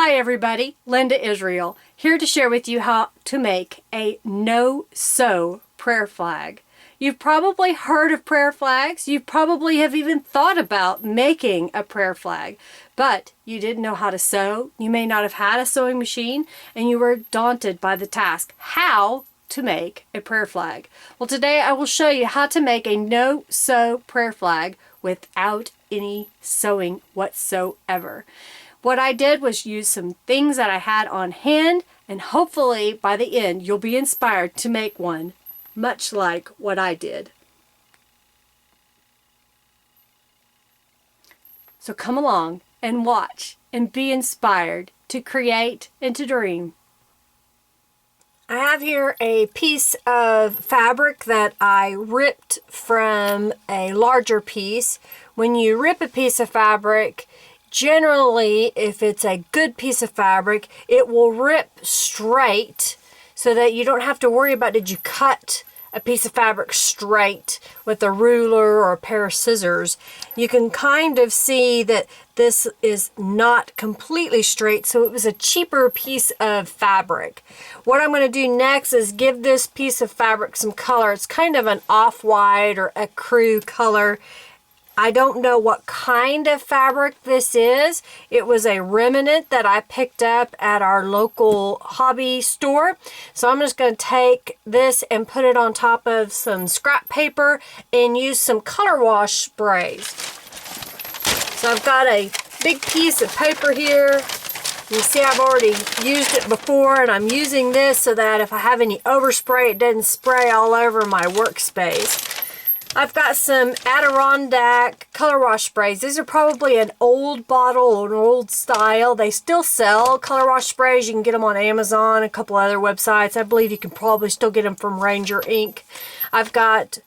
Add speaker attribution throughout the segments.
Speaker 1: Hi everybody, Linda Israel, here to share with you how to make a no-sew prayer flag. You've probably heard of prayer flags, you probably have even thought about making a prayer flag, but you didn't know how to sew, you may not have had a sewing machine, and you were daunted by the task, how to make a prayer flag. Well, today I will show you how to make a no-sew prayer flag without any sewing whatsoever. What I did was use some things that I had on hand, and hopefully by the end you'll be inspired to make one much like what I did. So come along and watch and be inspired to create and to dream. I have here a piece of fabric that I ripped from a larger piece. When you rip a piece of fabric, generally, if it's a good piece of fabric, it will rip straight so that you don't have to worry about did you cut a piece of fabric straight with a ruler or a pair of scissors. You can kind of see that this is not completely straight, so it was a cheaper piece of fabric. What I'm going to do next is give this piece of fabric some color. It's kind of an off-white or ecru color. I don't know what kind of fabric this is. It was a remnant that I picked up at our local hobby store. So I'm just going to take this and put it on top of some scrap paper and use some color wash sprays. So I've got a big piece of paper here. You see I've already used it before, and I'm using this so that if I have any overspray, it doesn't spray all over my workspace. I've got some Adirondack color wash sprays. These are probably an old bottle or an old style. They still sell color wash sprays. You can get them on Amazon, a couple other websites. I believe you can probably still get them from Ranger Ink. I've got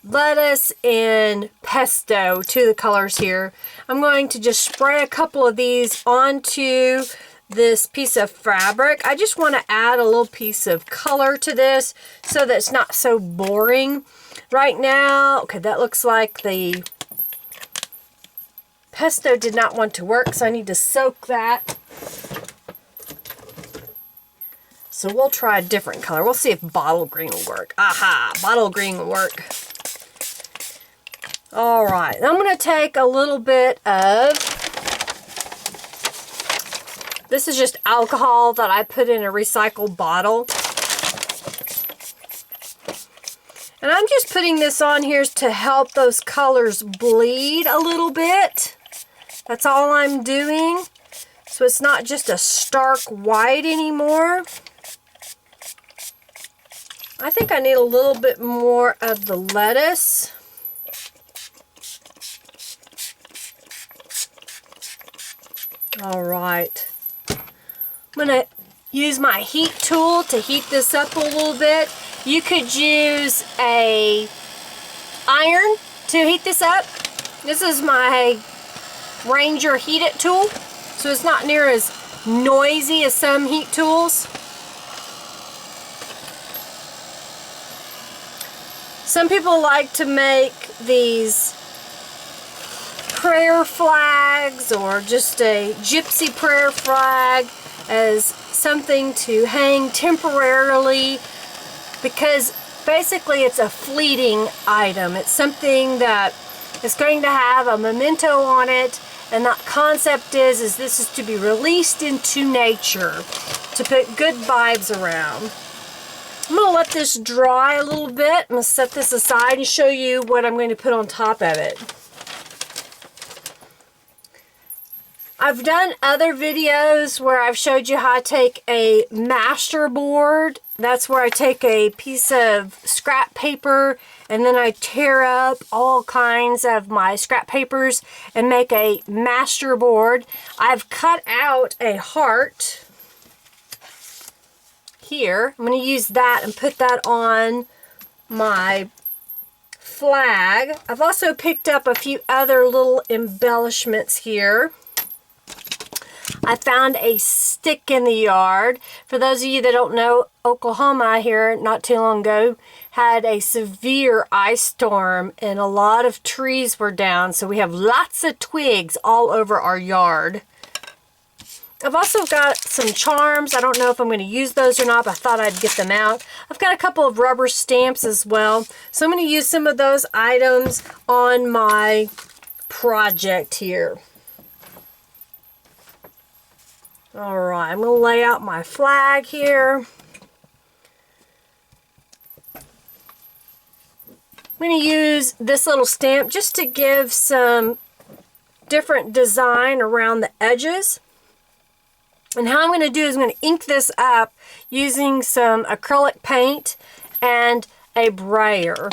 Speaker 1: lettuce and pesto, two of the colors here. I'm going to just spray a couple of these onto this piece of fabric. I just want to add a little piece of color to this so that it's not so boring. Right now, okay, that looks like the pesto did not want to work, so I need to soak that. So we'll try a different color. We'll see if bottle green will work. Aha, bottle green will work. All right, I'm going to take a little bit of, this is just alcohol that I put in a recycled bottle. And I'm just putting this on here to help those colors bleed a little bit. That's all I'm doing. So it's not just a stark white anymore. I think I need a little bit more of the lettuce. All right. I'm going to use my heat tool to heat this up a little bit. You could use a iron to heat this up. This is my Ranger Heat It tool, so it's not near as noisy as some heat tools. Some people like to make these prayer flags or just a gypsy prayer flag as something to hang temporarily, because basically it's a fleeting item. It's something that is going to have a memento on it, and that concept is this is to be released into nature, to put good vibes around. I'm going to let this dry a little bit. I'm going to set this aside and show you what I'm going to put on top of it. I've done other videos where I've showed you how to take a master board. That's where I take a piece of scrap paper and then I tear up all kinds of my scrap papers and make a master board. I've cut out a heart here. I'm going to use that and put that on my flag. I've also picked up a few other little embellishments here. I found a stick in the yard. For those of you that don't know, Oklahoma here not too long ago had a severe ice storm and a lot of trees were down, so we have lots of twigs all over our yard. I've also got some charms. I don't know if I'm going to use those or not, but I thought I'd get them out. I've got a couple of rubber stamps as well. So I'm going to use some of those items on my project here. All right, I'm going to lay out my flag here. I'm going to use this little stamp just to give some different design around the edges. And how I'm going to do is I'm going to ink this up using some acrylic paint and a brayer.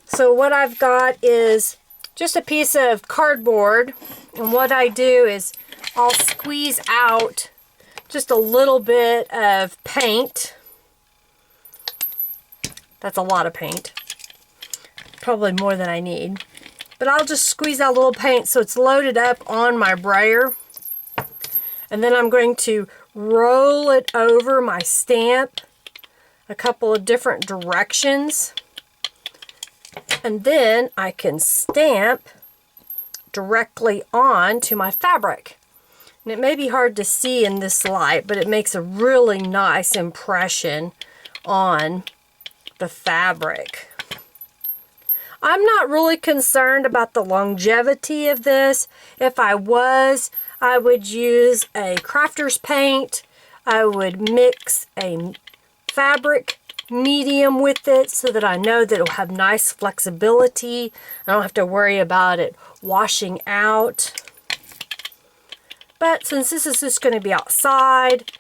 Speaker 1: So what I've got is just a piece of cardboard, and what I do is I'll squeeze out just a little bit of paint. That's a lot of paint. Probably more than I need. But I'll just squeeze out a little paint so it's loaded up on my brayer. And then I'm going to roll it over my stamp a couple of different directions. And then I can stamp directly onto my fabric. And it may be hard to see in this light, but it makes a really nice impression on the fabric. I'm not really concerned about the longevity of this. If I was, I would use a crafter's paint. I would mix a fabric medium with it so that I know that it'll have nice flexibility. I don't have to worry about it washing out. But since this is just going to be outside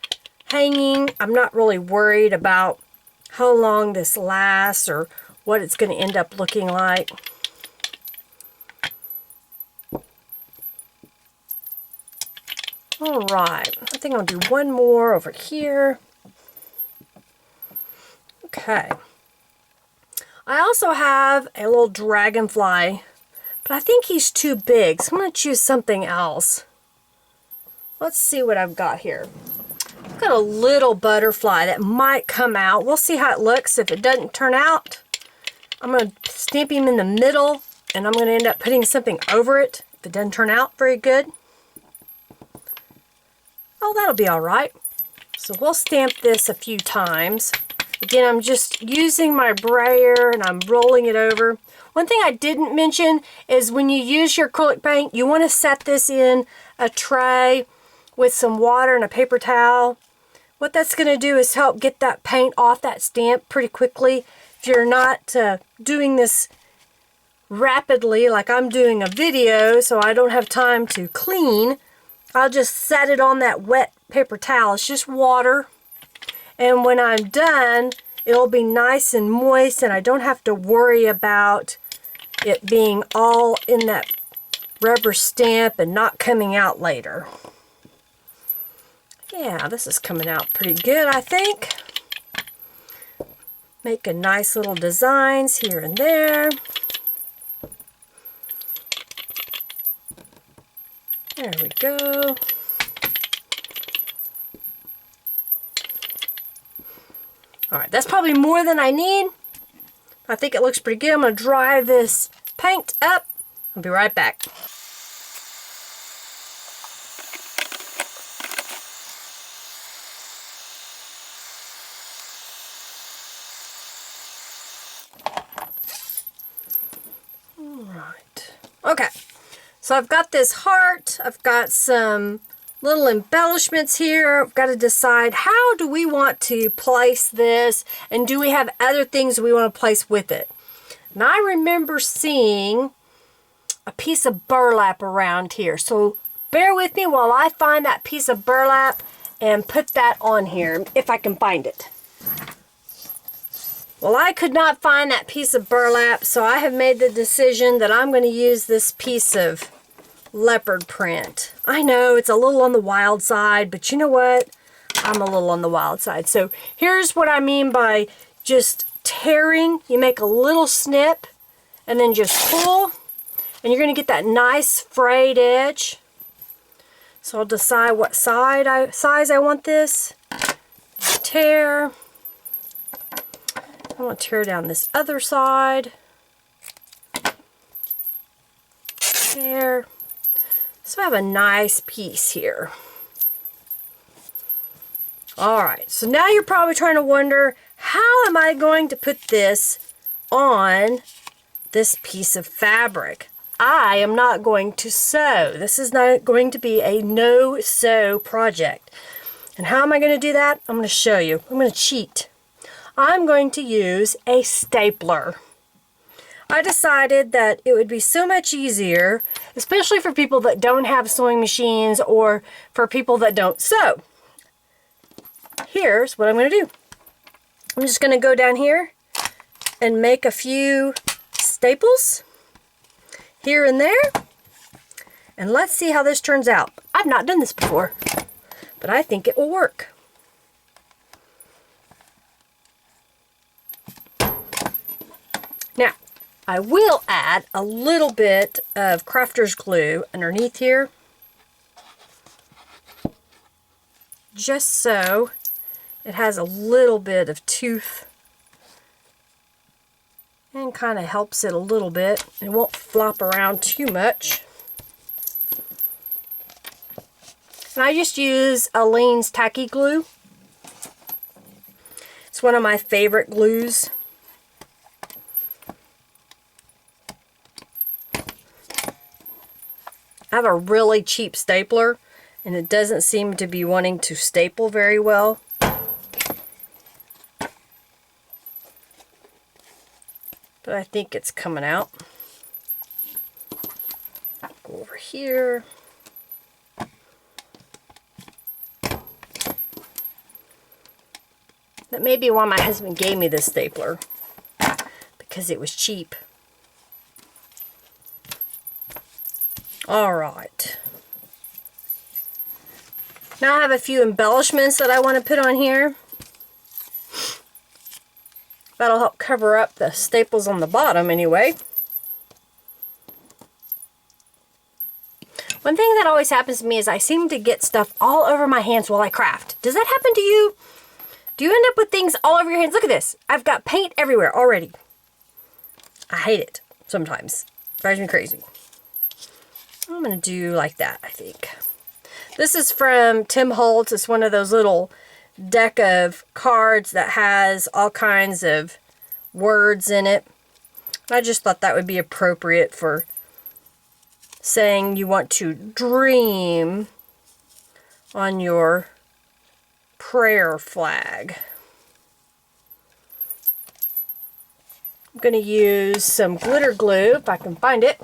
Speaker 1: hanging, I'm not really worried about how long this lasts or what it's going to end up looking like. All right, I think I'll do one more over here. Okay. I also have a little dragonfly, but I think he's too big, so I'm going to choose something else. Let's see what I've got here. I've got a little butterfly that might come out. We'll see how it looks. If it doesn't turn out, I'm going to stamp him in the middle, and I'm going to end up putting something over it if it doesn't turn out very good. Oh, that'll be all right. So we'll stamp this a few times. Again, I'm just using my brayer and I'm rolling it over. One thing I didn't mention is when you use your acrylic paint, you want to set this in a tray with some water and a paper towel. What that's going to do is help get that paint off that stamp pretty quickly. If you're not doing this rapidly like I'm doing a video, so I don't have time to clean, I'll just set it on that wet paper towel. It's just water. And when I'm done, it'll be nice and moist and I don't have to worry about it being all in that rubber stamp and not coming out later. Yeah, this is coming out pretty good, I think. Making nice little designs here and there. There we go. All right, that's probably more than I need. I think it looks pretty good. I'm going to dry this paint up. I'll be right back. All right. Okay. So I've got this heart. I've got some little embellishments here. I've got to decide how do we want to place this, and do we have other things we want to place with it. And I remember seeing a piece of burlap around here. So bear with me while I find that piece of burlap and put that on here, if I can find it. Well, I could not find that piece of burlap, so I have made the decision that I'm going to use this piece of leopard print. I know it's a little on the wild side, but you know what? I'm a little on the wild side. So here's what I mean by just tearing. You make a little snip and then just pull, and you're going to get that nice frayed edge. So I'll decide what size I want this. Tear. I want to tear down this other side. Tear. So I have a nice piece here. Alright, so now you're probably trying to wonder, how am I going to put this on this piece of fabric? I am not going to sew. This is not going to be a no-sew project. And how am I going to do that? I'm going to show you. I'm going to cheat. I'm going to use a stapler. I decided that it would be so much easier, especially for people that don't have sewing machines or for people that don't sew. Here's what I'm going to do. I'm just going to go down here and make a few staples here and there. And let's see how this turns out. I've not done this before, but I think it will work. Now, I will add a little bit of crafter's glue underneath here, just so it has a little bit of tooth and kind of helps it a little bit. It won't flop around too much. And I just use Aleene's tacky glue. It's one of my favorite glues. I have a really cheap stapler, and it doesn't seem to be wanting to staple very well. But I think it's coming out. Go over here. That may be why my husband gave me this stapler, because it was cheap. Alright. Now I have a few embellishments that I want to put on here. That'll help cover up the staples on the bottom anyway. One thing that always happens to me is I seem to get stuff all over my hands while I craft. Does that happen to you? Do you end up with things all over your hands? Look at this. I've got paint everywhere already. I hate it sometimes. It drives me crazy. I'm going to do like that, I think. This is from Tim Holtz. It's one of those little deck of cards that has all kinds of words in it. I just thought that would be appropriate for saying you want to dream on your prayer flag. I'm going to use some glitter glue if I can find it.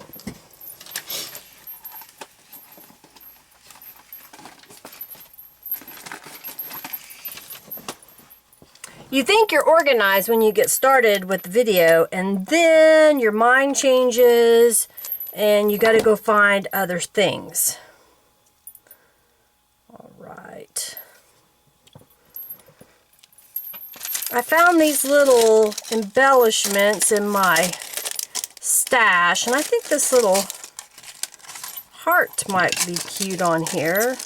Speaker 1: You think you're organized when you get started with the video, and then your mind changes and you got to go find other things. All right. I found these little embellishments in my stash, and I think this little heart might be cute on here.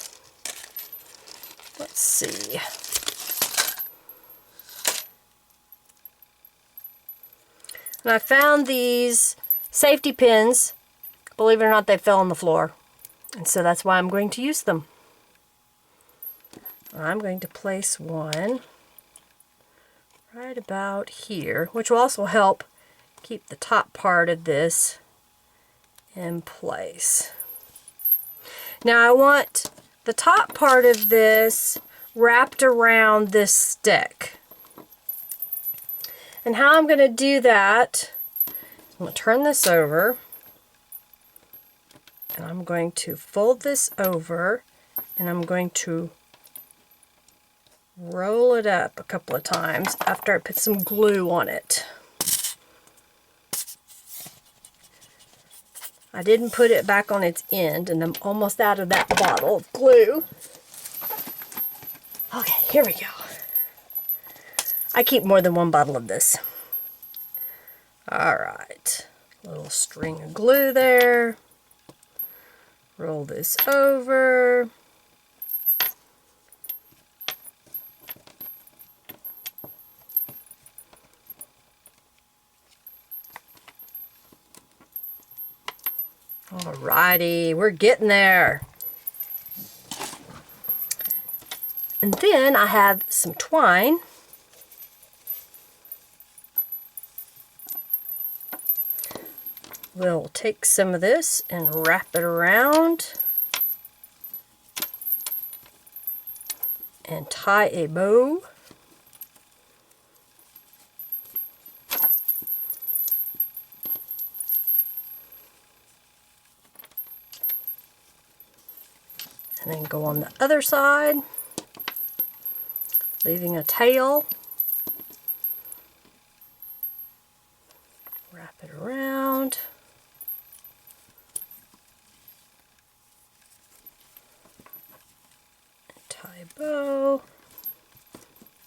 Speaker 1: Let's see. And I found these safety pins. Believe it or not, they fell on the floor. And so that's why I'm going to use them. I'm going to place one right about here, which will also help keep the top part of this in place. Now I want the top part of this wrapped around this stick. And how I'm going to do that, I'm going to turn this over, and I'm going to fold this over, and I'm going to roll it up a couple of times after I put some glue on it. I didn't put it back on its end, and I'm almost out of that bottle of glue. Okay, here we go. I keep more than one bottle of this. Alright, little string of glue there. Roll this over. Alrighty, we're getting there. And then I have some twine. We'll take some of this and wrap it around and tie a bow. And then go on the other side, leaving a tail. Wrap it around. Tie a bow.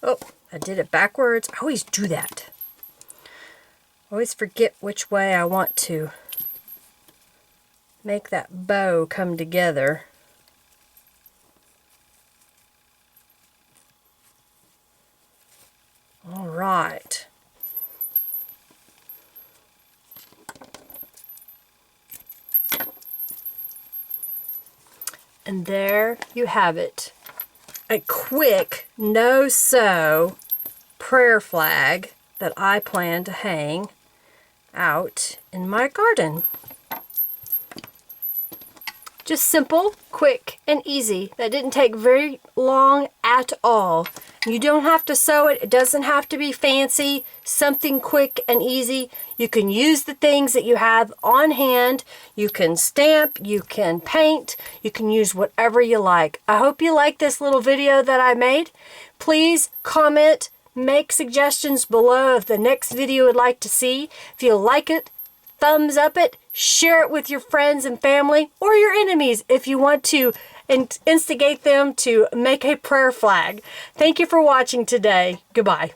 Speaker 1: Oh, I did it backwards. I always do that. I always forget which way I want to make that bow come together. All right. And there you have it. A quick no-sew prayer flag that I plan to hang out in my garden. Just simple, quick, and easy. That didn't take very long at all. You don't have to sew it. It doesn't have to be fancy. Something quick and easy. You can use the things that you have on hand. You can stamp, you can paint, you can use whatever you like. I hope you like this little video that I made. Please comment, make suggestions below of the next video you'd like to see. If you like it, thumbs up it, share it with your friends and family or your enemies if you want to instigate them to make a prayer flag. Thank you for watching today. Goodbye.